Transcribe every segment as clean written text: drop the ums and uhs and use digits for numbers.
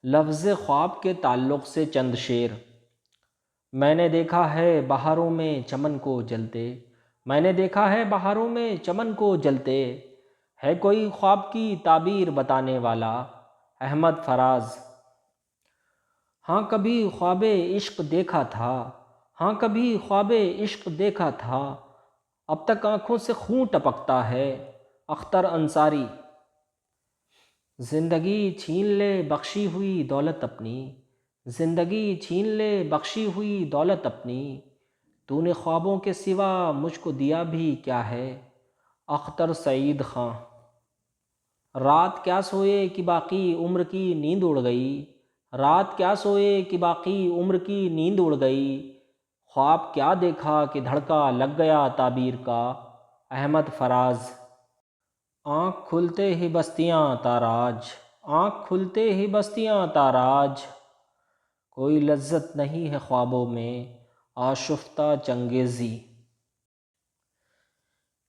لفظ خواب کے تعلق سے چند شعر۔ میں نے دیکھا ہے بہاروں میں چمن کو جلتے، میں نے دیکھا ہے بہاروں میں چمن کو جلتے، ہے کوئی خواب کی تعبیر بتانے والا؟ احمد فراز۔ ہاں کبھی خواب عشق دیکھا تھا، ہاں کبھی خواب عشق دیکھا تھا، اب تک آنکھوں سے خون ٹپکتا ہے۔ اختر انصاری۔ زندگی چھین لے بخشی ہوئی دولت اپنی، زندگی چھین لے بخشی ہوئی دولت اپنی، تو نے خوابوں کے سوا مجھ کو دیا بھی کیا ہے؟ اختر سعید خاں۔ رات کیا سوئے کہ باقی عمر کی نیند اڑ گئی، رات کیا سوئے کہ باقی عمر کی نیند اڑ گئی، خواب کیا دیکھا کہ دھڑکا لگ گیا تعبیر کا؟ احمد فراز۔ آنکھ کھلتے ہی بستیاں تاراج، آنکھ کھلتے ہی بستیاں تاراج، کوئی لذت نہیں ہے خوابوں میں آشفتہ چنگیزی۔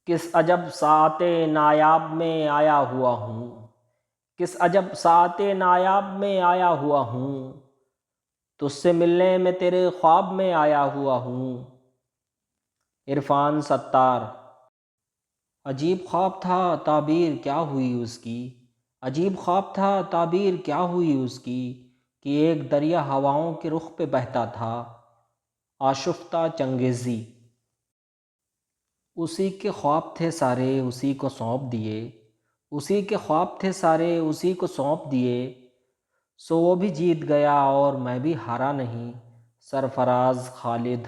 کس عجب ساعت نایاب میں آیا ہوا ہوں، کس عجب ساعت نایاب میں آیا ہوا ہوں، تجھ سے ملنے میں تیرے خواب میں آیا ہوا ہوں۔ عرفان ستار۔ عجیب خواب تھا تعبیر کیا ہوئی اس کی، عجیب خواب تھا تعبیر کیا ہوئی اس کی، کہ ایک دریا ہواؤں کے رخ پہ بہتا تھا۔ آشفتہ چنگیزی۔ اسی کے خواب تھے سارے اسی کو سونپ دیے، اسی کے خواب تھے سارے اسی کو سونپ دیے، سو وہ بھی جیت گیا اور میں بھی ہارا نہیں۔ سرفراز خالد۔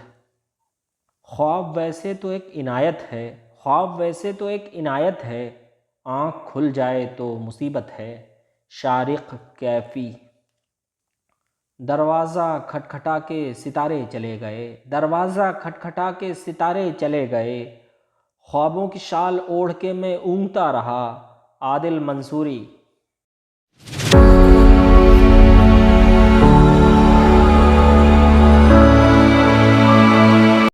خواب ویسے تو ایک عنایت ہے، خواب ویسے تو ایک عنایت ہے، آنکھ کھل جائے تو مصیبت ہے۔ شارق کیفی۔ دروازہ کھٹکھٹا کے ستارے چلے گئے، دروازہ کھٹکھٹا کے ستارے چلے گئے، خوابوں کی شال اوڑھ کے میں اونگتا رہا۔ عادل منصوری۔